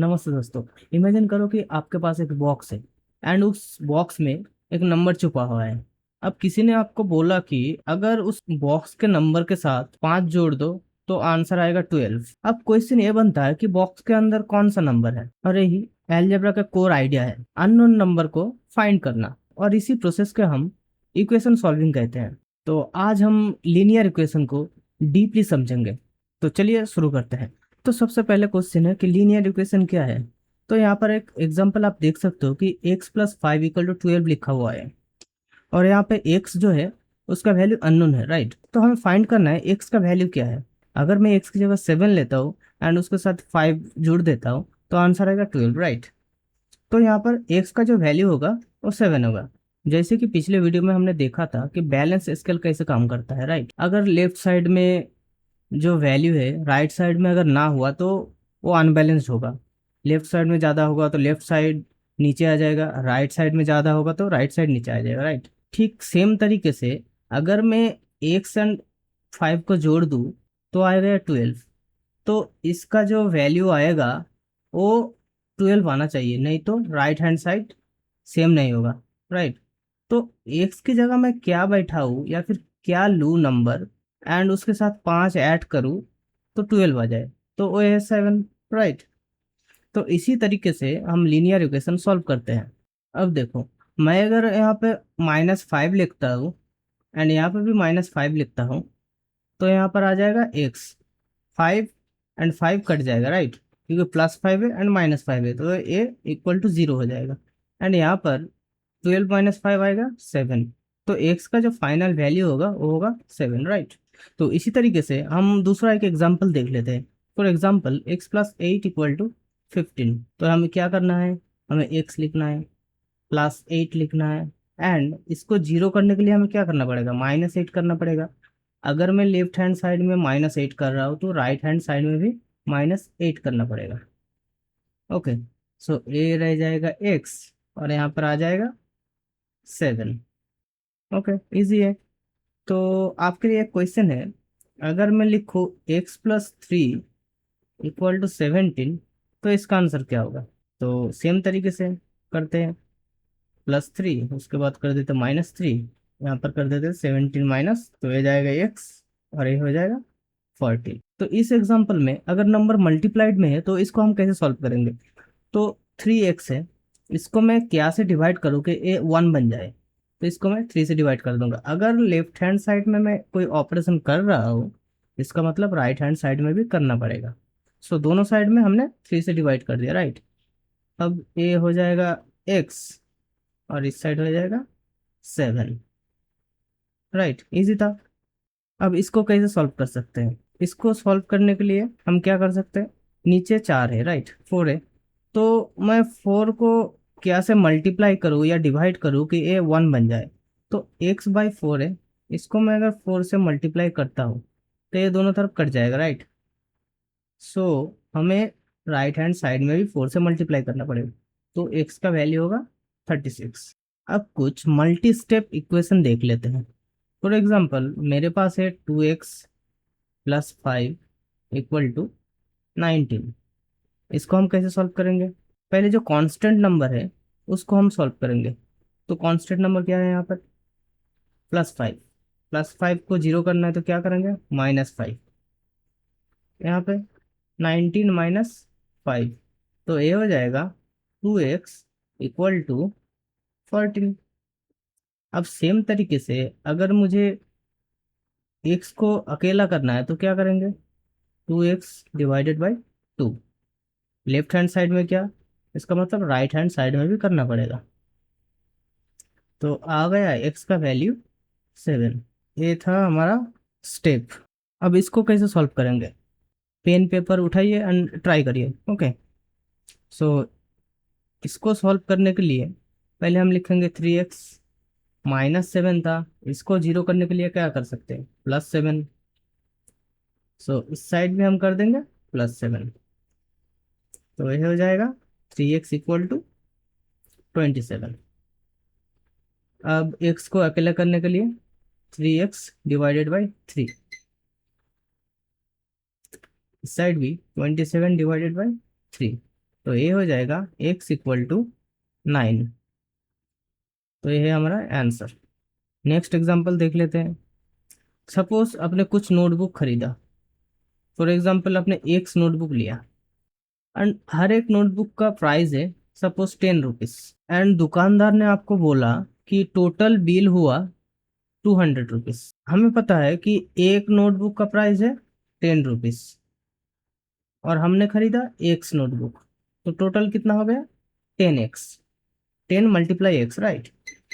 नमस्ते दोस्तों। इमेजिन करो कि आपके पास एक बॉक्स है एंड उस बॉक्स में एक नंबर छुपा हुआ है। अब किसी ने आपको बोला कि अगर उस बॉक्स के नंबर के साथ 5 जोड़ दो तो आंसर आएगा 12। अब क्वेश्चन ये बनता है कि बॉक्स के अंदर कौन सा नंबर है, और यही अलजेब्रा का कोर आइडिया है, अननोन नंबर को फाइंड करना। और इसी प्रोसेस के हम इक्वेशन सॉल्विंग कहते हैं। तो आज हम लीनियर इक्वेशन को डीपली समझेंगे। तो चलिए शुरू करते हैं। तो सबसे पहले क्वेश्चन है कि लीनियर इक्वेशन क्या है। तो यहाँ पर एक एग्जांपल आप देख सकते हो कि x+5 = 12 लिखा हुआ है, और यहाँ पे x जो है उसका वैल्यू अननोन है, राइट। तो हमें फाइंड करना है x का वैल्यू क्या है। अगर मैं x की जगह 7 लेता हूँ एंड उसके साथ 5 जोड़ देता हूँ तो आंसर आएगा 12, राइट। तो यहाँ पर x का जो वैल्यू होगा वो 7 होगा। जैसे कि पिछले वीडियो में हमने देखा था कि बैलेंस स्केल कैसे काम करता है, राइट। अगर लेफ्ट साइड में जो वैल्यू है राइट साइड में अगर ना हुआ तो वो अनबैलेंस्ड होगा। लेफ्ट साइड में ज़्यादा होगा तो लेफ्ट साइड नीचे आ जाएगा, राइट साइड में ज़्यादा होगा तो राइट साइड नीचे आ जाएगा, राइट। ठीक सेम तरीके से अगर मैं एक्स एंड 5 को जोड़ दूँ तो आएगा 12। तो इसका जो वैल्यू आएगा वो 12 आना चाहिए, नहीं तो राइट हैंड साइड सेम नहीं होगा, राइट। तो एक्स की जगह मैं क्या बैठाऊँ या फिर क्या लूँ नंबर एंड उसके साथ 5 ऐड करूँ तो 12 आ जाए, तो वो है 7, राइट। तो इसी तरीके से हम लीनियर इक्वेशन सॉल्व करते हैं। अब देखो, मैं अगर यहाँ पे -5 लिखता हूँ एंड यहाँ पे भी -5 लिखता हूँ तो यहाँ पर आ जाएगा एक्स, 5 एंड 5 कट जाएगा, राइट, क्योंकि +5 है एंड -5 है तो ये =0 हो जाएगा। एंड यहाँ पर 12 - 5 आएगा 7। तो एक्स का जो फाइनल वैल्यू होगा वो होगा 7, राइट। तो इसी तरीके से हम दूसरा एक एग्जांपल देख लेते हैं। For example x+8 = 15। तो हमें क्या करना है, हमें x लिखना है, +8 लिखना है, एंड इसको जीरो करने के लिए हमें क्या करना पड़ेगा, -8 करना पड़ेगा। अगर मैं लेफ्ट हैंड साइड में -8 कर रहा हूँ तो राइट हैंड साइड में भी -8 करना पड़ेगा। ओके, सो ए रह जाएगा x और यहाँ पर आ जाएगा 7। ओके, इजी है। तो आपके लिए एक क्वेश्चन है, अगर मैं लिखूँ x+3 = 17 तो इसका आंसर क्या होगा। तो सेम तरीके से करते हैं, +3 उसके बाद कर देते -3, यहाँ पर कर देते 17 माइनस, तो ये जाएगा x और ये हो जाएगा 40। तो इस एग्जांपल में अगर नंबर मल्टीप्लाइड में है तो इसको हम कैसे सॉल्व करेंगे। तो 3x है, इसको मैं क्या से डिवाइड करूँ कि ये 1 बन जाए, तो इसको मैं 3 से डिवाइड कर दूंगा। अगर लेफ्ट हैंड साइड में मैं कोई ऑपरेशन कर रहा हूँ इसका मतलब राइट हैंड साइड में भी करना पड़ेगा। सो दोनों साइड में हमने 3 से डिवाइड कर दिया, राइट। अब ये हो जाएगा x और इस साइड हो जाएगा 7, राइट, इजी था। अब इसको कैसे सॉल्व कर सकते हैं, इसको सॉल्व करने के लिए हम क्या कर सकते हैं, नीचे 4 है, राइट, 4 है, तो मैं 4 को क्या से मल्टीप्लाई करूँ या डिवाइड करूँ कि ये 1 बन जाए। तो x/4 है, इसको मैं अगर 4 से मल्टीप्लाई करता हूँ तो ये दोनों तरफ कट जाएगा, राइट। सो हमें राइट हैंड साइड में भी 4 से मल्टीप्लाई करना पड़ेगा, तो x का वैल्यू होगा 36। अब कुछ मल्टी स्टेप इक्वेशन देख लेते हैं। फॉर एग्जाम्पल मेरे पास है 2x + 5 = 19। इसको हम कैसे सॉल्व करेंगे, पहले जो कांस्टेंट नंबर है उसको हम सॉल्व करेंगे। तो कांस्टेंट नंबर क्या है यहाँ पर, +5। +5 को जीरो करना है तो क्या करेंगे, -5। यहाँ पे 19 - 5, तो ये हो जाएगा 2x = 14। अब सेम तरीके से अगर मुझे x को अकेला करना है तो क्या करेंगे, 2x/2। लेफ्ट हैंड साइड में क्या, इसका मतलब राइट हैंड साइड में भी करना पड़ेगा। तो आ गया x का वैल्यू 7। ये था हमारा स्टेप। अब इसको कैसे सॉल्व करेंगे, पेन पेपर उठाइए एंड ट्राई करिए। ओके, सो इसको सॉल्व करने के लिए पहले हम लिखेंगे 3x, -7 था, इसको जीरो करने के लिए क्या कर सकते हैं, +7। सो इस साइड में हम कर देंगे +7, तो यह हो जाएगा 3x = 27। अब x को अकेला करने के लिए 3x/3, इस साइड भी 27/3। तो ये हो जाएगा x इक्वल टू 9। तो ये है हमारा आंसर। नेक्स्ट एग्जांपल देख लेते हैं। सपोज आपने कुछ नोटबुक खरीदा। फॉर एग्जांपल आपने एक नोटबुक लिया एंड हर एक नोटबुक का प्राइस है सपोज 10 रुपीज। एंड दुकानदार ने आपको बोला कि टोटल बिल हुआ 200 रुपीज। हमें पता है कि एक नोटबुक का प्राइस है 10 रुपीज और हमने खरीदा एक्स नोटबुक, तो टोटल कितना हो गया 10x। 10 × x, right.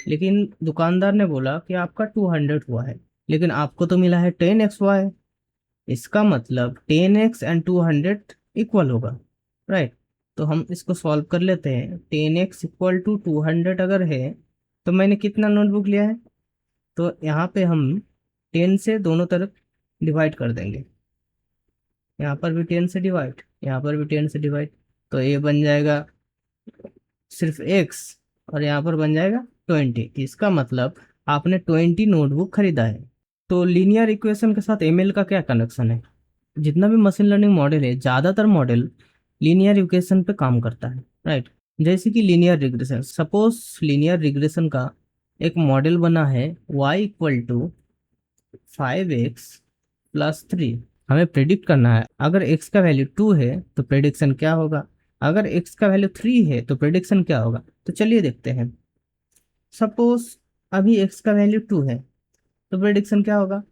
लेकिन दुकानदार ने बोला कि आपका 200 हुआ है, लेकिन आपको तो मिला है 10x। इसका मतलब 10x एंड 200 इक्वल होगा, राइट। तो हम इसको सॉल्व कर लेते हैं। 10x इक्वल टू 200 अगर है तो मैंने कितना नोटबुक लिया है, तो यहाँ पे हम 10 से दोनों तरफ डिवाइड कर देंगे। यहाँ पर भी 10 से डिवाइड, यहाँ पर भी 10 से डिवाइड, तो ये बन जाएगा सिर्फ x और यहाँ पर बन जाएगा 20। इसका मतलब आपने 20 नोटबुक खरीदा है। तो लीनियर इक्वेशन के साथ एमएल का क्या कनेक्शन है? जितना भी मशीन लर्निंग मॉडल है, ज़्यादातर मॉडल लीनियर इक्वेशन पे काम करता है, राइट। जैसे कि linear regression. Suppose linear regression का एक मॉडल बना है y इक्वल टू 5x+3। हमें प्रेडिक्ट करना है अगर x का वैल्यू 2 है तो प्रेडिक्शन क्या होगा, अगर x का वैल्यू 3 है तो प्रेडिक्शन क्या होगा। तो चलिए देखते हैं। सपोज अभी x का वैल्यू 2 है तो प्रेडिक्शन क्या होगा,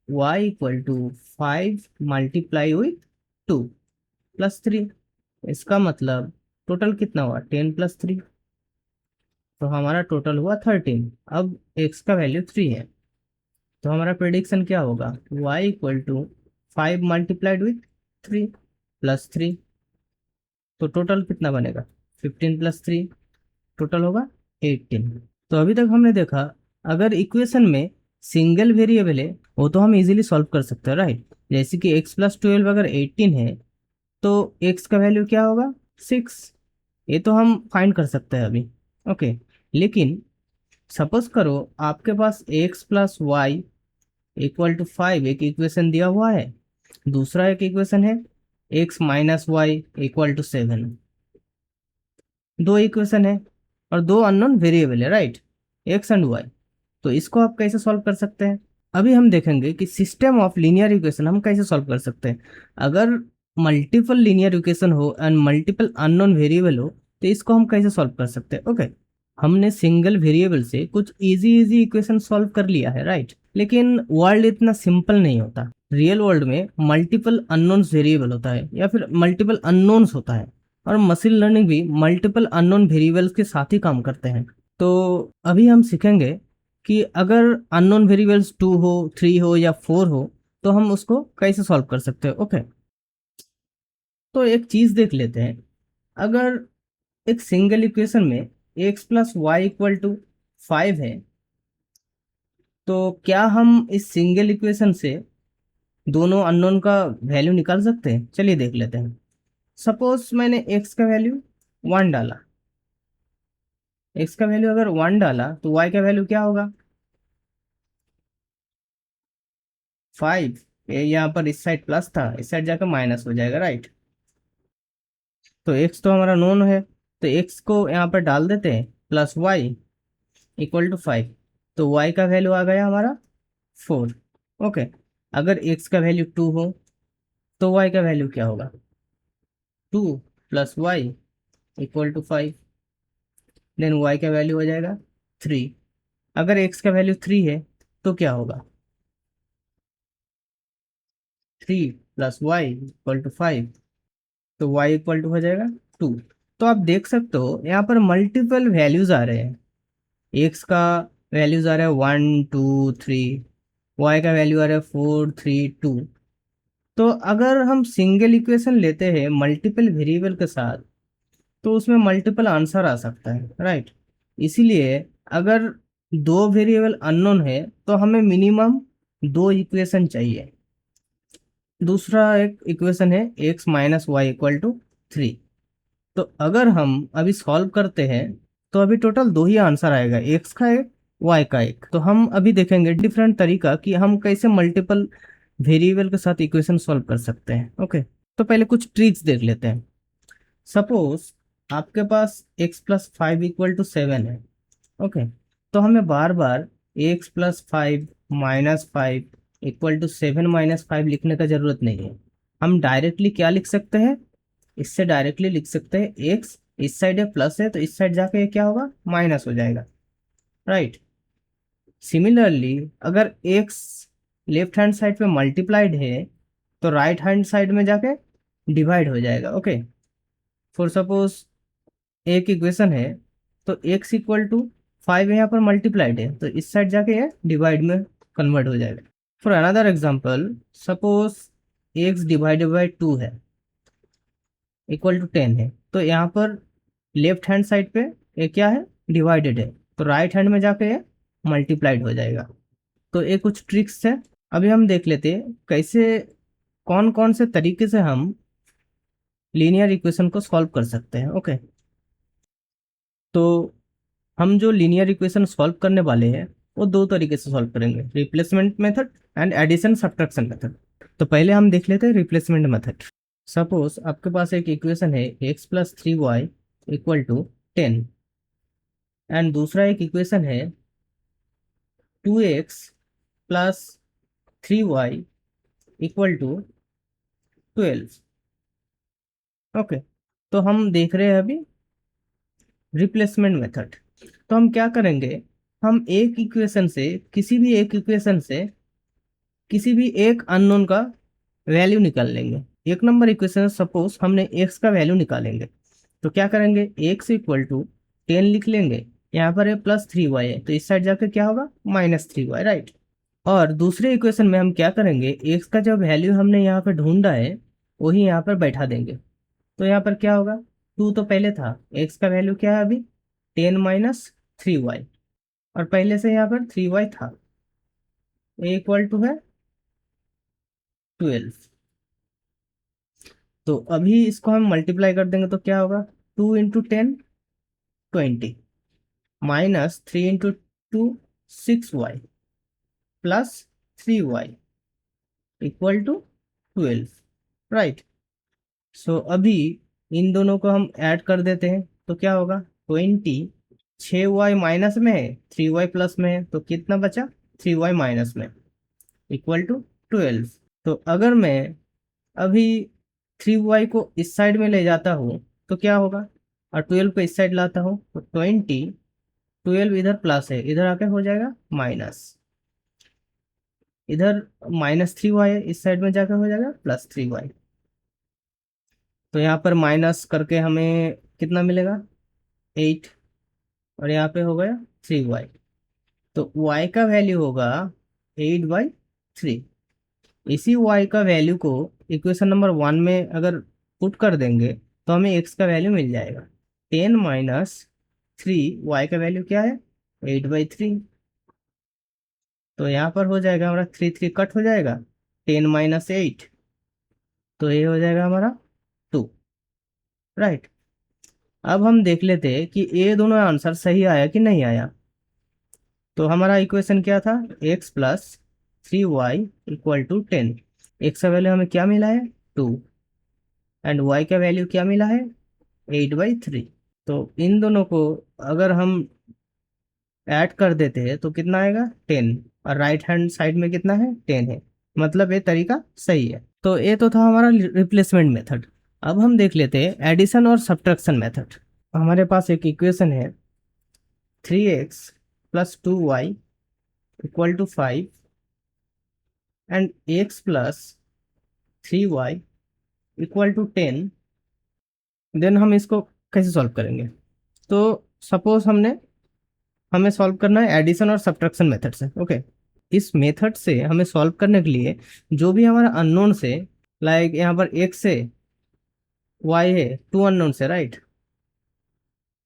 y equal to 5 multiply with 2 plus 3। इसका मतलब टोटल कितना हुआ 10+3, तो हमारा टोटल हुआ 13। अब x का वैल्यू 3 है तो हमारा प्रेडिक्शन क्या होगा, y equal to 5 multiplied with 3 plus 3। तो टोटल कितना बनेगा 15+3, टोटल होगा 18। तो अभी तक हमने देखा अगर इक्वेशन में सिंगल वेरिएबल है वो तो हम इजीली सॉल्व कर सकते हैं, राइट। जैसे कि x+12 अगर 18 है तो x का वैल्यू क्या होगा 6। ये तो हम फाइंड कर सकते हैं अभी, ओके। लेकिन सपोज करो आपके पास x+y इक्वल टू 5 एक इक्वेशन दिया हुआ है, दूसरा एक इक्वेशन है x-y इक्वल टू 7। दो इक्वेशन है और दो अननोन वेरिएबल है, राइट, एक्स एंड वाई। तो इसको आप कैसे सॉल्व कर सकते हैं? अभी हम देखेंगे कि सिस्टम ऑफ लीनियर इक्वेशन हम कैसे सॉल्व कर सकते हैं। अगर मल्टीपल लीनियर इक्वेशन हो एंड मल्टीपल अननोन वेरिएबल हो तो इसको हम कैसे सॉल्व कर सकते हैं, ओके। हमने सिंगल वेरिएबल से कुछ इजी इजी इक्वेशन सॉल्व कर लिया है, राइट। लेकिन वर्ल्ड इतना सिंपल नहीं होता। रियल वर्ल्ड में मल्टीपल अननोन्स वेरिएबल होता है या फिर मल्टीपल अननोन्स होता है, और मशीन लर्निंग भी मल्टीपल अननोन वेरिएबल्स के साथ ही काम करते हैं। तो अभी हम सीखेंगे कि अगर अननोन वेरिएबल्स 2 हो, 3 हो या 4 हो तो हम उसको कैसे सॉल्व कर सकते हैं, ओके। तो एक चीज देख लेते हैं। अगर एक सिंगल इक्वेशन में x+y इक्वल टू 5 है तो क्या हम इस सिंगल इक्वेशन से दोनों अननोन का वैल्यू निकाल सकते हैं? चलिए देख लेते हैं। सपोज मैंने x का वैल्यू 1 डाला, x का वैल्यू अगर 1 डाला तो y का वैल्यू क्या होगा 5। ये यहाँ पर इस साइड प्लस था, इस साइड जाकर माइनस हो जाएगा, राइट। तो x तो हमारा नोन है तो x को यहाँ पर डाल देते हैं प्लस वाई इक्वल टू 5। तो y का वैल्यू आ गया हमारा 4, ओके। अगर x का वैल्यू 2 हो तो y का वैल्यू क्या होगा 2 plus y equal to 5। Then y का वैल्यू हो जाएगा 3। अगर x का वैल्यू 3 है तो क्या होगा 3 प्लस वाई इक्वल टू 5। तो y इक्वल टू हो जाएगा 2। तो आप देख सकते हो यहाँ पर मल्टीपल वैल्यूज आ रहे हैं। x का वैल्यूज आ रहा है 1 2 3, y का वैल्यू आ रहा है 4 3 2। तो अगर हम सिंगल इक्वेशन लेते हैं मल्टीपल वेरिएबल के साथ तो उसमें मल्टीपल आंसर आ सकता है, राइट। इसीलिए अगर दो वेरिएबल अननोन है तो हमें मिनिमम दो इक्वेशन चाहिए। दूसरा एक इक्वेशन है x-y इक्वल टू 3। तो अगर हम अभी सॉल्व करते हैं तो अभी टोटल दो ही आंसर आएगा, x का एक y का एक। तो हम अभी देखेंगे डिफरेंट तरीका कि हम कैसे मल्टीपल वेरिएबल के साथ इक्वेशन सॉल्व कर सकते हैं, ओके। तो पहले कुछ ट्रिक्स देख लेते हैं। सपोज आपके पास x+5 = 7 है। ओके, तो हमें बार बार x+5 - 5 = 7 - 5 लिखने का जरूरत नहीं है। हम डायरेक्टली क्या लिख सकते हैं, इससे डायरेक्टली लिख सकते हैं x, इस साइड है प्लस है तो इस साइड जाके ये क्या होगा, माइनस हो जाएगा, राइट। सिमिलरली अगर x लेफ्ट हैंड साइड पे मल्टीप्लाइड है तो राइट हैंड साइड में जाके डिवाइड हो जाएगा। ओके, फॉर सपोज एक इक्वेशन है, तो x = 5 यहाँ पर मल्टीप्लाइड है तो इस साइड जाके ये डिवाइड में कन्वर्ट हो जाएगा। For another example, suppose x/2 है =10 है, तो यहाँ पर लेफ्ट हैंड साइड पे ये क्या है, डिवाइडेड है, तो राइट हैंड में जाके ये मल्टीप्लाइड हो जाएगा। तो ये कुछ ट्रिक्स है। अभी हम देख लेते हैं कैसे, कौन कौन से तरीके से हम लीनियर इक्वेशन को सॉल्व कर सकते हैं। ओके, तो हम जो लीनियर इक्वेशन सॉल्व करने वाले हैं वो दो तरीके से सॉल्व करेंगे, replacement method and addition subtraction method. तो पहले हम देख लेते हैं रिप्लेसमेंट मेथड। सपोज आपके पास एक इक्वेशन है x+3y = 10 एंड दूसरा एक इक्वेशन है 2x + 3y = 12। ओके, तो हम देख रहे हैं अभी रिप्लेसमेंट मेथड। तो हम क्या करेंगे, हम एक इक्वेशन से, किसी भी एक इक्वेशन से किसी भी एक अननोन का वैल्यू निकाल लेंगे। एक नंबर इक्वेशन, सपोज हमने x का वैल्यू निकालेंगे, तो क्या करेंगे, x = 10 लिख लेंगे, यहाँ पर है +3y है तो इस साइड जाकर क्या होगा, -3y, राइट। और दूसरे इक्वेशन में हम क्या करेंगे, x का जो वैल्यू हमने यहाँ पर ढूंढा है वही यहाँ पर बैठा देंगे, तो यहाँ पर क्या होगा, 2 तो पहले था, x का वैल्यू क्या है अभी, 10 - 3y, और पहले से यहाँ पर 3y था, a = है 12। तो अभी इसको हम मल्टीप्लाई कर देंगे तो क्या होगा, 2 × 10 20 -3 × 2 6y +3y = 12, राइट। सो अभी इन दोनों को हम ऐड कर देते हैं तो क्या होगा, 20, 6y माइनस में है 3y प्लस में है तो कितना बचा, 3y माइनस में =12। तो अगर मैं अभी 3y को इस साइड में ले जाता हूँ तो क्या होगा, और 12 को इस साइड लाता हूँ तो 20, 12 इधर प्लस है, इधर आके हो जाएगा माइनस, इधर -3y है, इस साइड में जाकर हो जाएगा +3y। तो यहाँ पर माइनस करके हमें कितना मिलेगा, 8, और यहाँ पे हो गया 3y, तो y का वैल्यू होगा 8/3। इसी y का वैल्यू को इक्वेशन नंबर 1 में अगर पुट कर देंगे तो हमें x का वैल्यू मिल जाएगा, 10 - 3, y का वैल्यू क्या है, 8/3। तो यहाँ पर हो जाएगा हमारा 3 3 कट हो जाएगा, 10 - 8, तो ये हो जाएगा हमारा 2, राइट। अब हम देख लेते हैं कि ये दोनों आंसर सही आया कि नहीं आया। तो हमारा इक्वेशन क्या था, x + 3y = 10, एक्स का वैल्यू हमें क्या मिला है, 2, एंड y का वैल्यू क्या मिला है, 8/3। तो इन दोनों को अगर हम ऐड कर देते हैं तो कितना आएगा, 10, और राइट हैंड साइड में कितना है, 10 है, मतलब ये तरीका सही है। तो ये तो था हमारा रिप्लेसमेंट मेथड। अब हम देख लेते हैं एडिशन और सब्ट्रैक्शन मेथड। हमारे पास एक इक्वेशन है 3x + 2y = 5 and x + 3y = 10। Then हम इसको कैसे सॉल्व करेंगे, तो सपोज हमें सॉल्व करना है एडिशन और सब्ट्रैक्शन मेथड से। ओके, इस मेथड से हमें सॉल्व करने के लिए जो भी हमारा अननोन से, लाइक यहाँ पर x है, y है, 2 अननोन से, राइट।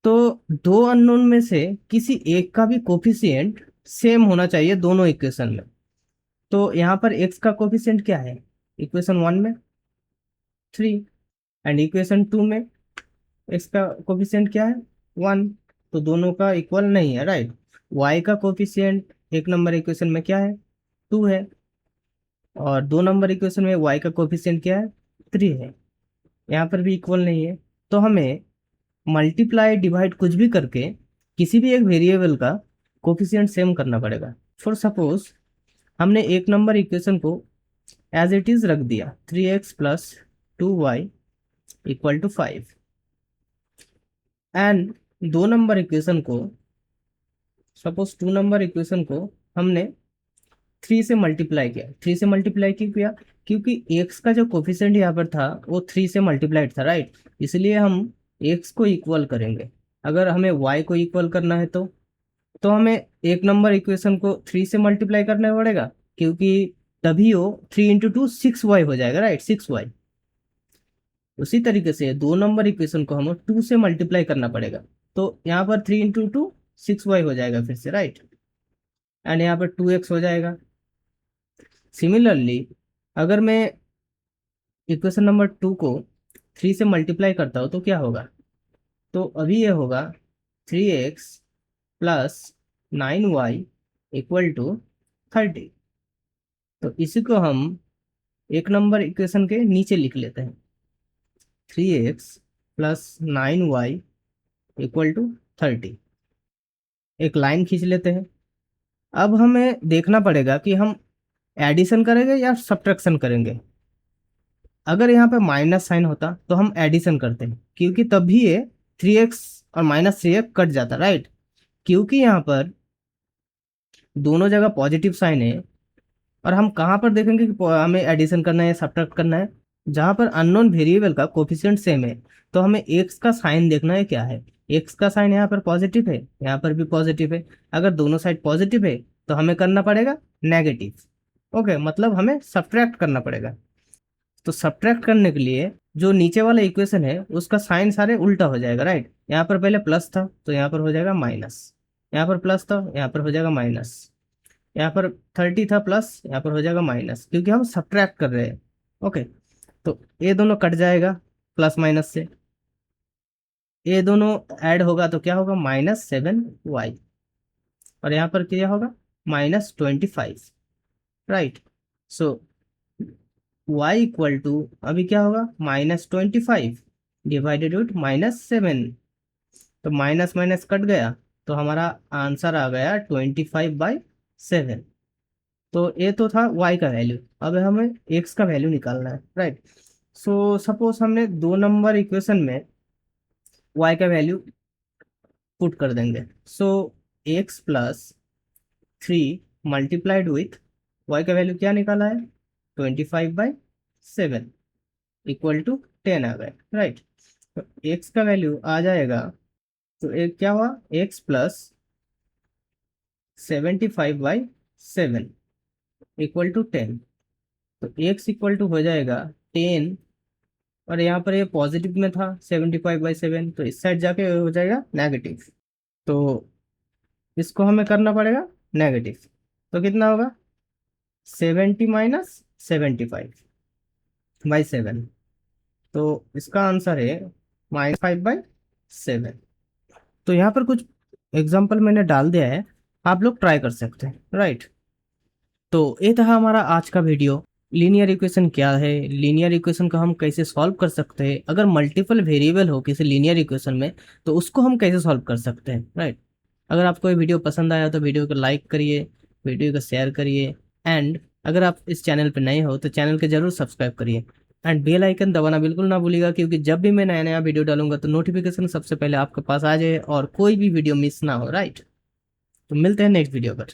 तो दो अननोन में से किसी एक का भी कोफिशिएंट सेम होना चाहिए दोनों इक्वेशन में। तो यहाँ पर x का कोफिशिएंट क्या है, इक्वेशन 1 में 3, एंड इक्वेशन 2 में x का कोफिशिएंट क्या है, 1, तो दोनों का इक्वल नहीं है, राइट। y का कोफिशिएंट एक नंबर इक्वेशन में क्या है, 2 है, और 2 नंबर इक्वेशन में y का कोफिशिएंट क्या है, 3 है, यहाँ पर भी इक्वल नहीं है। तो हमें मल्टीप्लाई डिवाइड कुछ भी करके किसी भी एक वेरिएबल का कोफिशिएंट सेम करना पड़ेगा। फॉर सपोज हमने एक नंबर इक्वेशन को एज इट इज रख दिया 3x plus 2y equal to 5, and दो नंबर इक्वेशन को, सपोज 2 नंबर इक्वेशन को हमने 3 से मल्टीप्लाई किया। 3 से मल्टीप्लाई क्यों किया? क्योंकि x का जो कोफिशिएंट यहाँ पर था वो 3 से मल्टीप्लाइड था, राइट। इसलिए हम x को इक्वल करेंगे। अगर हमें y को इक्वल करना है तो हमें एक नंबर इक्वेशन को 3 से मल्टीप्लाई करना पड़ेगा, क्योंकि तभी वो 3 इंटू 2 6y हो जाएगा, राइट, 6y। उसी तरीके से 2 नंबर इक्वेशन को हमें 2 से मल्टीप्लाई करना पड़ेगा, तो यहाँ पर 3 इंटू 2 6y हो जाएगा फिर से, राइट, एंड यहाँ पर 2x हो जाएगा। सिमिलरली अगर मैं इक्वेशन नंबर 2 को 3 से मल्टीप्लाई करता हूँ तो क्या होगा? तो अभी ये होगा 3x plus 9y equal to 30। तो इसी को हम एक नंबर इक्वेशन के नीचे लिख लेते हैं, 3x plus 9y equal to 30। एक लाइन खींच लेते हैं। अब हमें देखना पड़ेगा कि हम एडिशन करेंगे या सब्ट्रैक्शन करेंगे। अगर यहाँ पे माइनस साइन होता तो हम एडिशन करते हैं, क्योंकि तभी ये 3x और माइनस 3x कट जाता, राइट। क्योंकि यहाँ पर दोनों जगह पॉजिटिव साइन है, और हम कहाँ पर देखेंगे कि हमें एडिशन करना है या सब्ट्रैक्ट करना है? जहाँ पर अननोन वेरिएबल का कोफिशिएंट सेम है, तो हमें एक्स का साइन देखना है क्या है। एक्स का साइन यहाँ पर पॉजिटिव है, यहाँ पर भी पॉजिटिव है। अगर दोनों साइड पॉजिटिव है तो हमें करना पड़ेगा नेगेटिव। ओके, मतलब हमें सब्ट्रैक्ट करना पड़ेगा। तो सब्ट्रैक्ट करने के लिए जो नीचे वाला इक्वेशन है उसका साइन सारे उल्टा हो जाएगा, राइट। यहाँ पर पहले प्लस था तो यहाँ पर हो जाएगा माइनस, यहाँ पर प्लस था यहाँ पर हो जाएगा माइनस, यहाँ पर 30 था प्लस, यहाँ पर हो जाएगा माइनस, क्योंकि हम सब्ट्रैक्ट कर रहे हैं। ओके, तो ये दोनों कट जाएगा प्लस माइनस से, ये दोनों ऐड होगा तो क्या होगा? -7y, और यहाँ पर क्या होगा? -25, right. So y equal to अभी क्या होगा? -25 डिवाइडेड विथ -7, तो माइनस माइनस कट गया, तो हमारा आंसर आ गया 25/7। तो ये तो था y का वैल्यू। अब हमें x का वैल्यू निकालना है, राइट। सो सपोज हमने 2 नंबर इक्वेशन में y का वैल्यू पुट कर देंगे। सो x plus 3 multiplied with y का वैल्यू क्या निकाला है? 25/7 इक्वल टू 10 आ गए, राइट। तो x का वैल्यू आ जाएगा, तो एक क्या हुआ? x plus 75/7 equal to 10। तो x इक्वल टू हो जाएगा 10, और यहाँ पर ये पॉजिटिव में था 75/7, तो इस साइड जाके हो जाएगा नेगेटिव। तो इसको हमें करना पड़ेगा नेगेटिव। तो कितना होगा? 70 माइनस 75/7। तो इसका आंसर है -5/7। तो यहाँ पर कुछ एग्जाम्पल मैंने डाल दिया है, आप लोग ट्राई कर सकते हैं, राइट। तो ये था हमारा आज का वीडियो। लीनियर इक्वेशन क्या है, लीनियर इक्वेशन का हम कैसे सॉल्व कर सकते हैं, अगर मल्टीपल वेरिएबल हो किसी लीनियर इक्वेशन में तो उसको हम कैसे सॉल्व कर सकते हैं, राइट। अगर आपको ये वीडियो पसंद आया तो वीडियो को लाइक करिए, वीडियो को शेयर करिए, एंड अगर आप इस चैनल पर नए हो तो चैनल को जरूर सब्सक्राइब करिए, एंड बेल आइकन दबाना बिल्कुल ना भूलिएगा, क्योंकि जब भी मैं नया नया वीडियो डालूंगा तो नोटिफिकेशन सबसे पहले आपके पास आ जाए और कोई भी वीडियो मिस ना हो, राइट। तो मिलते हैं नेक्स्ट वीडियो पर।